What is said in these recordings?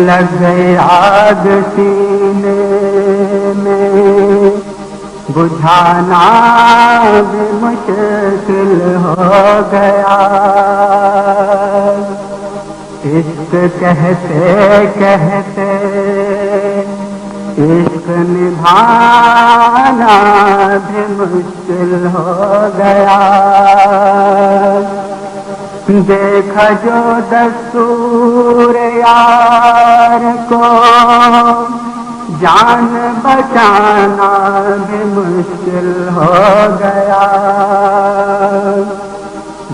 لگ گئی آگ سینے میں بجھانا بھی مشکل ہو گیا عشق کہتے کہتے عشق نبھانا بھی مشکل ہو گیا دیکھا جو دستور یار کو جان بچانا بھی مشکل ہو گیا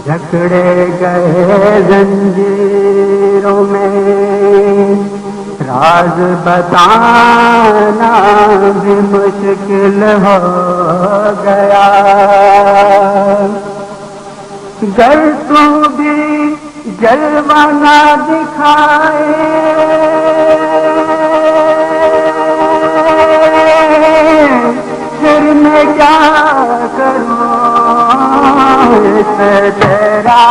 جکڑے گئے زنجیروں میں راز بتانا بھی مشکل ہو گیا گر تو بھی جلوہ نہ دکھائے پھر میں کیا کروں اس تیرا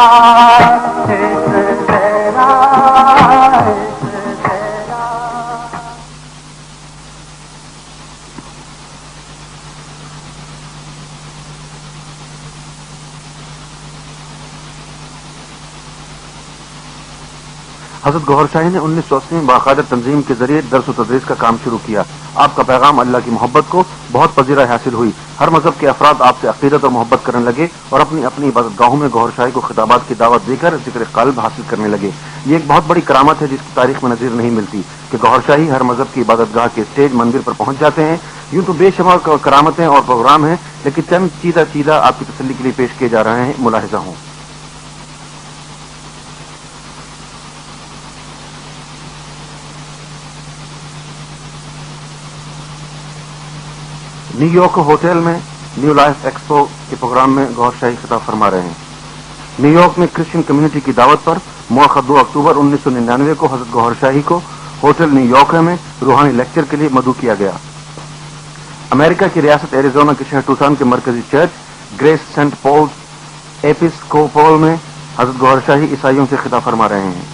حضرت گوہر شاہی نے 1980 میں باقاعدہ تنظیم کے ذریعے درس و تدریس کا کام شروع کیا. آپ کا پیغام اللہ کی محبت کو بہت پذیرائی حاصل ہوئی. ہر مذہب کے افراد آپ سے عقیدت اور محبت کرنے لگے اور اپنی اپنی عبادت گاہوں میں گوہر شاہی کو خطابات کی دعوت دے کر ذکر قلب حاصل کرنے لگے. یہ ایک بہت بڑی کرامت ہے جس کی تاریخ میں نظیر نہیں ملتی کہ گوہر شاہی ہر مذہب کی عبادت گاہ کے اسٹیج منبر پر پہنچ جاتے ہیں. یوں تو بے شمار کرامتیں اور پروگرام ہیں لیکن چند چیزہ آپ کی تسلی کے لیے پیش کیے جا رہے ہیں. ملاحظہ ہوں. نیو یارک ہوٹل میں نیو لائف ایکسپو کے پروگرام میں گوہر شاہی خطاب فرما رہے ہیں. نیو یارک میں کرسچن کمیونٹی کی دعوت پر مؤخر 2 اکتوبر 1999 کو حضرت گوہر شاہی کو ہوٹل نیو یارک میں روحانی لیکچر کے لیے مدعو کیا گیا. امریکہ کی ریاست ایریزونا کے شہر ٹوسان کے مرکزی چرچ گریس سینٹ پولز ایپسکوپول میں حضرت گوہر شاہی عیسائیوں سے خطاب فرما رہے ہیں.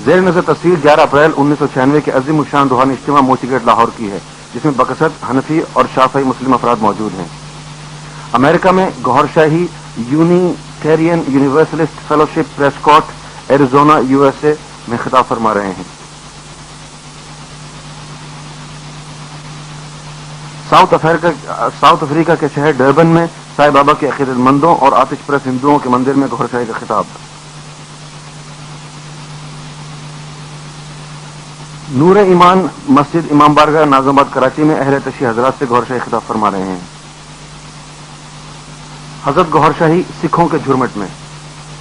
زیر نظر تصویر 11 اپریل 1996 کے عظیم الشان روحانی اجتماع موسی گیٹ لاہور کی ہے جس میں بکثرت حنفی اور شافعی مسلم افراد موجود ہیں. امریکہ میں Gohar Shahi Unitarian Universalist Fellowship Prescott Arizona U S A میں خطاب فرما رہے ہیں. ساؤتھ افریقہ کے شہر ڈربن میں سائے بابا کے عقیدت مندوں اور آتش پرست ہندوؤں کے مندر میں گوہر شاہی کا خطاب. نور ایمان مسجد امام بارگاہ ناظم آباد کراچی میں اہل تشیع حضرات سے گوہر شاہی خطاب فرما رہے ہیں. حضرت گوہر شاہی سکھوں کے جھرمٹ میں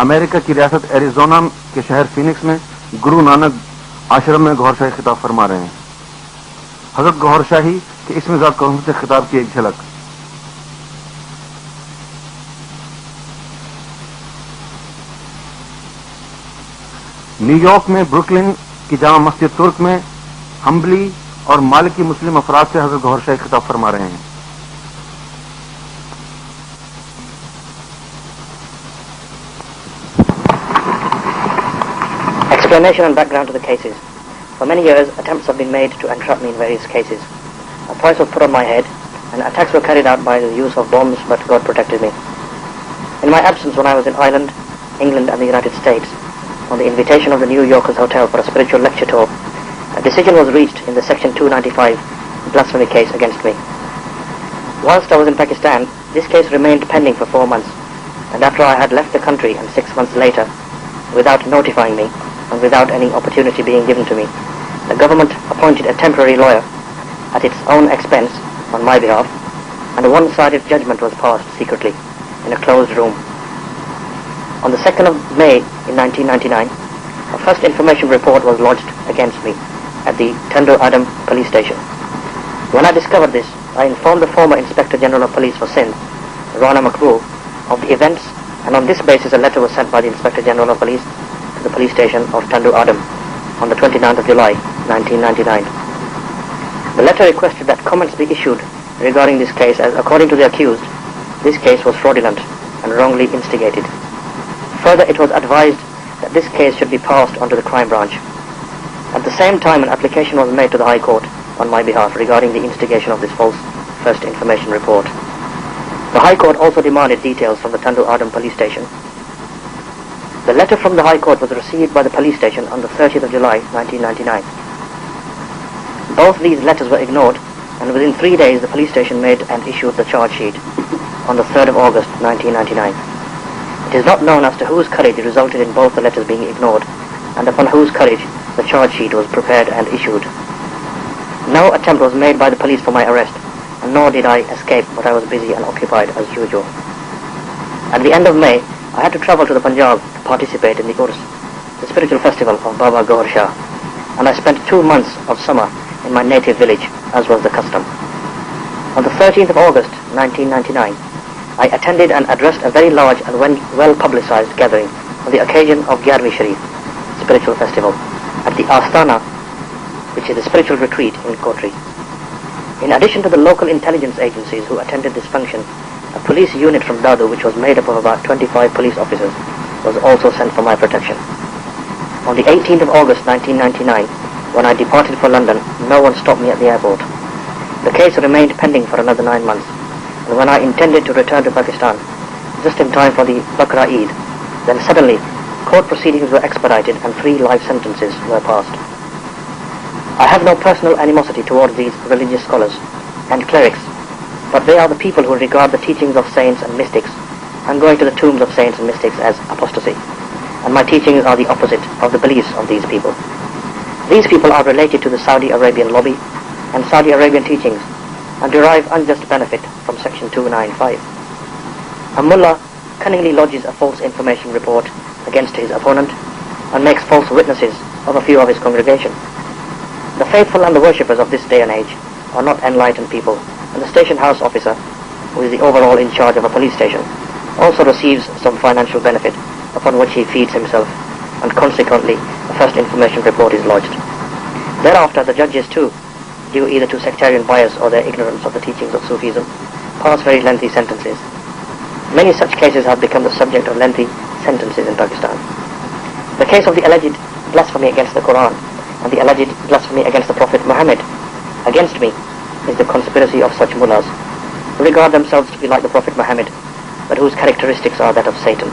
امریکہ کی ریاست ایریزونا کے شہر فینکس میں گرو نانک آشرم میں گوہر شاہی خطاب فرما رہے ہیں. حضرت گوہر شاہی کے اسم ذات قوم سے خطاب کی ایک جھلک. نیو یارک میں بروکلن کی جامع مسجد ترک میں ہمبلی اور مالکی مسلم افراد سے حضرت گوہر شاہی خطاب فرما رہے ہیں. Explanation and background to the cases. For many years, attempts have been made to entrap me in various cases. A price was put on my head, and attacks were carried out by the use of bombs, but God protected me. In my absence when I was in Ireland, England and the United States, on the invitation of the New Yorkers Hotel for a spiritual lecture tour, a decision was reached in the Section 295 blasphemy case against me. Whilst I was in Pakistan, this case remained pending for 4 months, and after I had left the country and 6 months later, without notifying me and without any opportunity being given to me, the government appointed a temporary lawyer at its own expense on my behalf, and a one-sided judgment was passed secretly in a closed room. On the 2nd of May in 1999, a first information report was lodged against me at the Tandu Adam police station. When I discovered this, I informed the former Inspector General of Police for Sindh, Rana Makbul, of the events, and on this basis a letter was sent by the Inspector General of Police to the police station of Tandu Adam on the 29th of July 1999. The letter requested that comments be issued regarding this case, as according to the accused, this case was fraudulent and wrongly instigated. Further, it was advised that this case should be passed on to the crime branch. At the same time, an application was made to the High Court on my behalf regarding the instigation of this false first information report. The High Court also demanded details from the Tandu Adam police station. The letter from the High Court was received by the police station on the 30th of July 1999. Both these letters were ignored, and within 3 days the police station made and issued the charge sheet on the 3rd of August 1999. It is not known as to whose courage resulted in both the letters being ignored, and upon whose courage the charge sheet was prepared and issued. No attempt was made by the police for my arrest, and nor did I escape, but I was busy and occupied as usual. At the end of May, I had to travel to the Punjab to participate in the Urs, the spiritual festival of Baba GOHAR Shah, and I spent 2 months of summer in my native village, as was the custom. On the 13th of August 1999, I attended and addressed a very large and well-publicized gathering on the occasion of Gyarvi Sharif, spiritual festival, at the Astana, which is the spiritual retreat in Kotri. In addition to the local intelligence agencies who attended this function, a police unit from Dadu, which was made up of about 25 police officers, was also sent for my protection. On the 18th of August 1999, when I departed for London, no one stopped me at the airport. The case remained pending for another 9 months, and when I intended to return to Pakistan, just in time for the Bakra Eid, then suddenly court proceedings were expedited and 3 life sentences were passed. I have no personal animosity towards these religious scholars and clerics, but they are the people who regard the teachings of saints and mystics and going to the tombs of saints and mystics as apostasy, and my teachings are the opposite of the beliefs of these people. These people are related to the Saudi Arabian lobby and Saudi Arabian teachings and derive unjust benefit from Section 295. A mullah cunningly lodges a false information report against his opponent and makes false witnesses of a few of his congregation. The faithful and the worshippers of this day and age are not enlightened people, and the station house officer, who is the overall in charge of a police station, also receives some financial benefit upon which he feeds himself, and consequently a first information report is lodged. Thereafter the judges too, due either to sectarian bias or their ignorance of the teachings of Sufism, pass very lengthy sentences. Many such cases have become the subject of lengthy sentences in Pakistan. The case of the alleged blasphemy against the Quran and the alleged blasphemy against the Prophet Muhammad against me is the conspiracy of such mullahs who regard themselves to be like the Prophet Muhammad, but whose characteristics are that of Satan.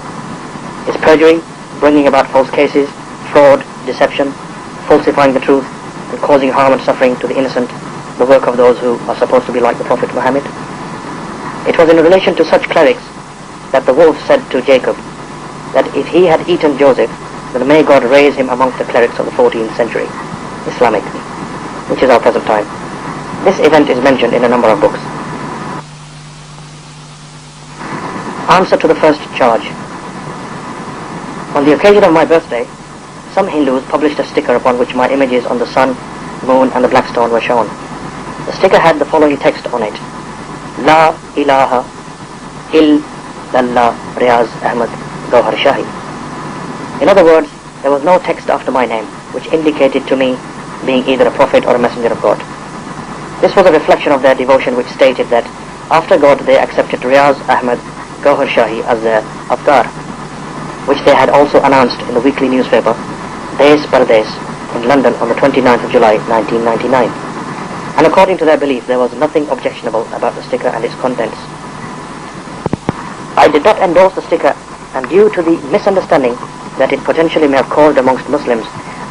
Is perjury, bringing about false cases, fraud, deception, falsifying the truth, and causing harm and suffering to the innocent, the work of those who are supposed to be like the Prophet Muhammad? It was in relation to such clerics that the wolf said to Jacob that if he had eaten Joseph, then may God raise him amongst the clerics of the 14th century, Islamic, which is our present time. This event is mentioned in a number of books. Answer to the first charge. On the occasion of my birthday, some Hindus published a sticker upon which my images on the sun, moon and the black stone were shown. The sticker had the following text on it: La ilaha illallah Riaz Ahmad GOHAR Shahi. In other words, there was no text after my name, which indicated to me being either a prophet or a messenger of God. This was a reflection of their devotion, which stated that after God they accepted Riaz Ahmad GOHAR Shahi as their Avtar, which they had also announced in the weekly newspaper Des Pardes in London on the 29th of July 1999. And according to their belief, there was nothing objectionable about the sticker and its contents. I did not endorse the sticker, and due to the misunderstanding that it potentially may have caused amongst Muslims,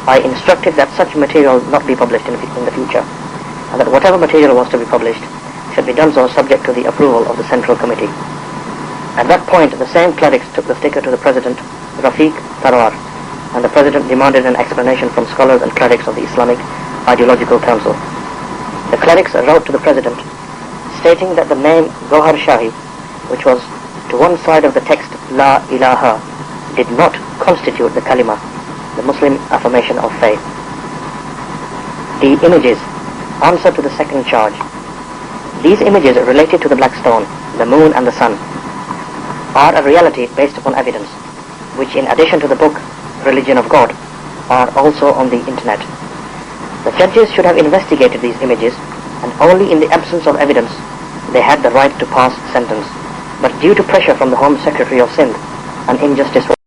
I instructed that such material not be published in the future, and that whatever material was to be published should be done so subject to the approval of the Central Committee. At that point, the same clerics took the sticker to the President, Rafiq Tarwar, and the President demanded an explanation from scholars and clerics of the Islamic Ideological Council. The clerics wrote to the President, stating that the name GOHAR Shahi, which was to one side of the text La ilaha did not constitute the kalima, the Muslim affirmation of faith. The images answer to the second charge. These images related to the black stone, the moon and the sun are a reality based upon evidence, which in addition to the book, Religion of God, are also on the internet. The judges should have investigated these images, and only in the absence of evidence they had the right to pass sentence. But due to pressure from the Home Secretary of Sindh, an injustice was